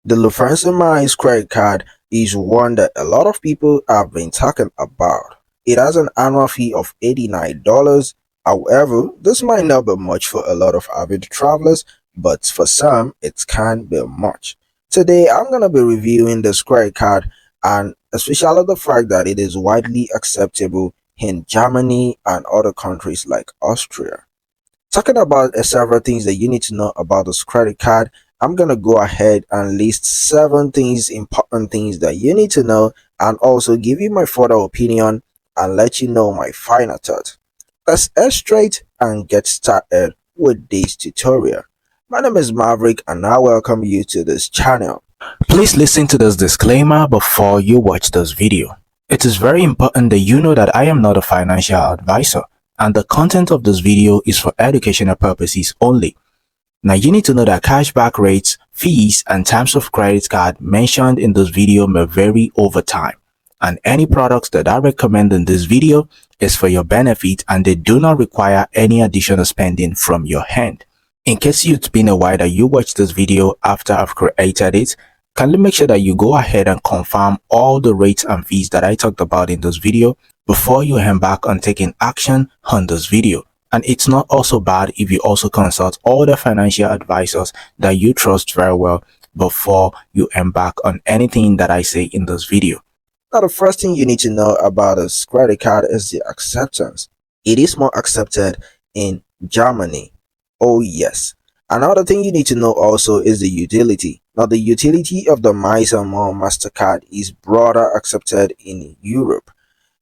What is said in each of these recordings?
The Lufthansa Miles credit card is one that a lot of people have been talking about. It has an annual fee of $89. However, this might not be much for a lot of avid travelers, but for some, it can be much. Today, I'm going to be reviewing this credit card and especially the fact that it is widely acceptable in Germany and other countries like Austria. Talking about several things that you need to know about this credit card, I'm going to go ahead and list 7 important things that you need to know, and also give you my further opinion and let you know my final thought. Let's head straight and get started with this tutorial. My name is Maverick and I welcome you to this channel. Please listen to this disclaimer before you watch this video. It is very important that you know that I am not a financial advisor, and the content of this video is for educational purposes only. Now you need to know that cashback rates, fees, and terms of credit card mentioned in this video may vary over time, and any products that I recommend in this video is for your benefit and they do not require any additional spending from your hand. In case it's been a while that you watched this video after I've created it, kindly make sure that you go ahead and confirm all the rates and fees that I talked about in this video before you embark on taking action on this video. And it's not also bad if you also consult all the financial advisors that you trust very well before you embark on anything that I say in this video. Now, the first thing you need to know about this credit card is the acceptance. It is more accepted in Germany. Oh yes. Another thing you need to know also is the utility. Now, the utility of the Miles and More MasterCard is broader accepted in Europe.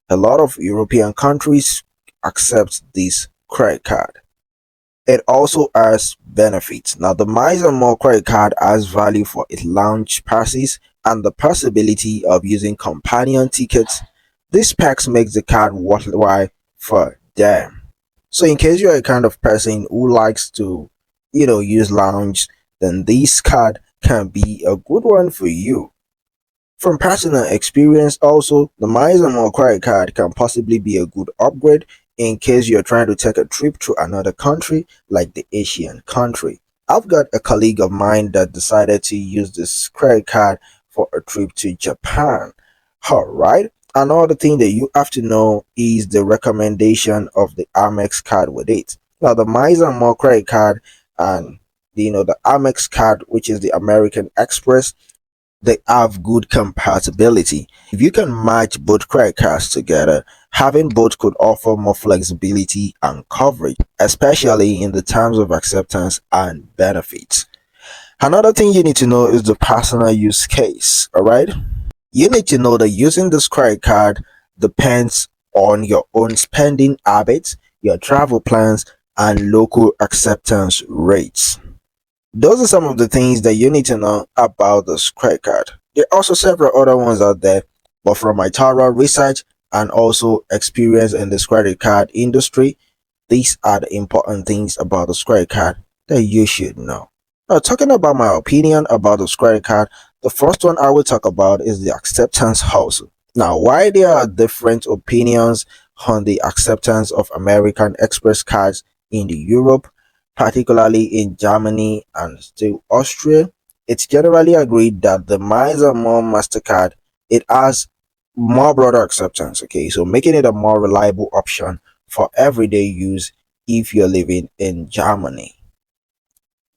A lot of European countries accept this credit card. It also has benefits. Now, the Miles and More credit card has value for its lounge passes and the possibility of using companion tickets. This packs makes the card worthwhile for them. So in case you're a kind of person who likes to, use lounge, then this card can be a good one for you. From personal experience also, the Miles and More credit card can possibly be a good upgrade in case you're trying to take a trip to another country like the Asian country. I've got a colleague of mine that decided to use this credit card for a trip to Japan. Alright, another thing that you have to know is the recommendation of the Amex card with it. Now, the Miles and More credit card and the Amex card, which is the American Express, they have good compatibility. If you can match both credit cards together, having both could offer more flexibility and coverage, especially in the terms of acceptance and benefits. Another thing you need to know is the personal use case. All right, you need to know that using this credit card depends on your own spending habits, your travel plans, and local acceptance rates. Those are some of the things that you need to know about this credit card. There are also several other ones out there, but from my thorough research and also experience in this credit card industry, these are the important things about this credit card that you should know. Now, talking about my opinion about this credit card, the first one I will talk about is the acceptance also. Now, why there are different opinions on the acceptance of American Express cards in Europe, particularly in Germany and still Austria, it's generally agreed that the Miles and More MasterCard, it has more broader acceptance, okay, so making it a more reliable option for everyday use if you're living in Germany.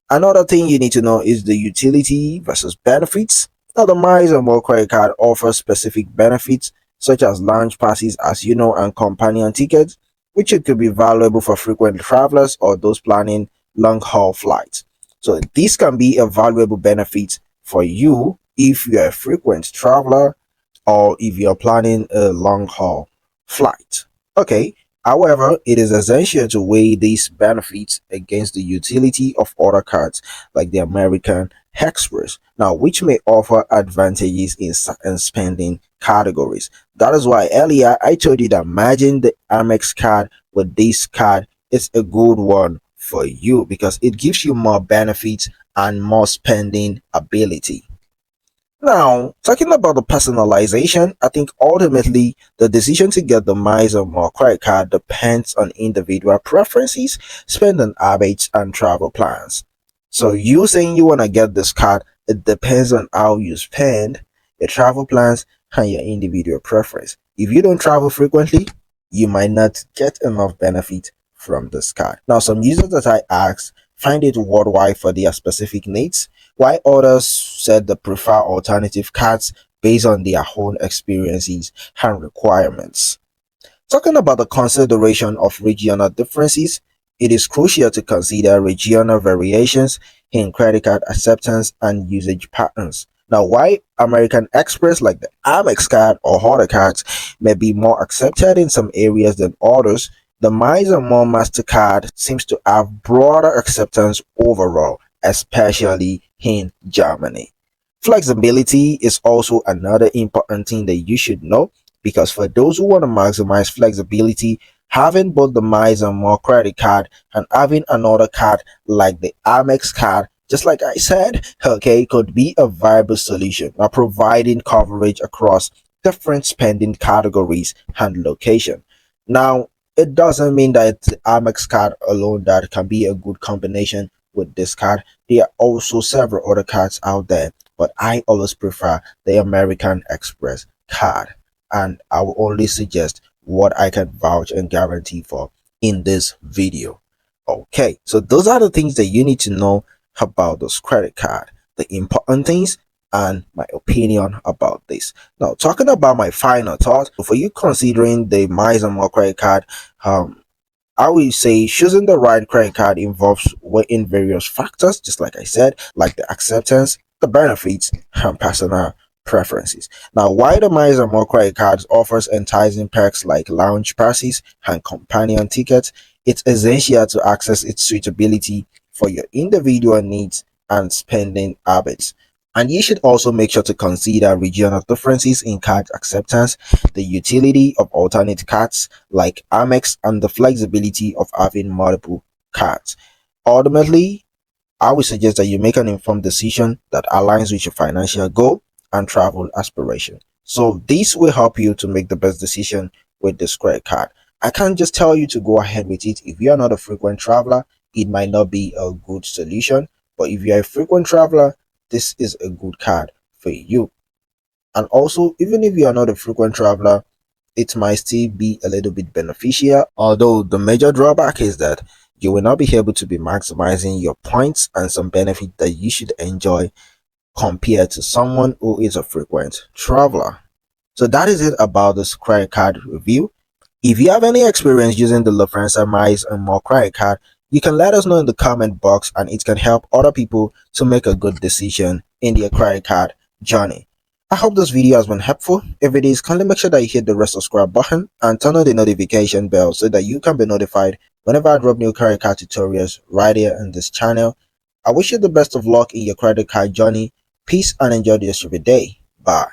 Another thing you need to know is the utility versus benefits. Now, the Miles and More credit card offers specific benefits such as lounge passes, as you know, and companion tickets, which it could be valuable for frequent travelers or those planning long-haul flights. So this can be a valuable benefit for you if you're a frequent traveler or if you're planning a long-haul flight. Okay, however, it is essential to weigh these benefits against the utility of other cards like the American Express, now which may offer advantages in certain spending categories. That is why earlier I told you that merging the Amex card with this card is a good one for you because it gives you more benefits and more spending ability. Now, talking about the personalization, I think ultimately the decision to get the Miles and More credit card depends on individual preferences, spending habits, and travel plans. So you saying you want to get this card, it depends on how you spend, your travel plans, and your individual preference. If you don't travel frequently, you might not get enough benefit from this card. Now, some users that I asked find it worthwhile for their specific needs, while others said they prefer alternative cards based on their own experiences and requirements. Talking about the consideration of regional differences, it is crucial to consider regional variations in credit card acceptance and usage patterns. Now, while American Express, like the Amex card or other cards, may be more accepted in some areas than others, the Miles and More MasterCard seems to have broader acceptance overall, especially in Germany. Flexibility is also another important thing that you should know, because for those who want to maximize flexibility, having both the Miles and More credit card and having another card like the Amex card, just like I said, okay, could be a viable solution by providing coverage across different spending categories and location. Now, it doesn't mean that it's the Amex card alone that can be a good combination with this card. There are also several other cards out there, but I always prefer the American Express card, and I will only suggest what I can vouch and guarantee for in this video. Okay, so those are the things that you need to know about this credit card, the important things, and my opinion about this. Now, talking about my final thoughts, for you considering the Miles and More credit card, um, I will say choosing the right credit card involves weighing various factors, just like I said, like the acceptance, the benefits, and personal preferences. Now, while the Miles and More credit cards offers enticing perks like lounge passes and companion tickets, it's essential to access its suitability for your individual needs and spending habits. And you should also make sure to consider regional differences in card acceptance, the utility of alternate cards like Amex, and the flexibility of having multiple cards. Ultimately, I would suggest that you make an informed decision that aligns with your financial goal and travel aspiration. So this will help you to make the best decision with this credit card. I can't just tell you to go ahead with it. If you are not a frequent traveler, it might not be a good solution. But if you are a frequent traveler, this is a good card for you. And also, even if you are not a frequent traveler, it might still be a little bit beneficial. Although the major drawback is that you will not be able to be maximizing your points and some benefit that you should enjoy compared to someone who is a frequent traveler. So that is it about this credit card review. If you have any experience using the Lufthansa Miles and More credit card, you can let us know in the comment box, and it can help other people to make a good decision in their credit card journey. I hope this video has been helpful. If it is, kindly make sure that you hit the red subscribe button and turn on the notification bell so that you can be notified whenever I drop new credit card tutorials right here on this channel. I wish you the best of luck in your credit card journey. Peace and enjoy the rest of your day. Bye.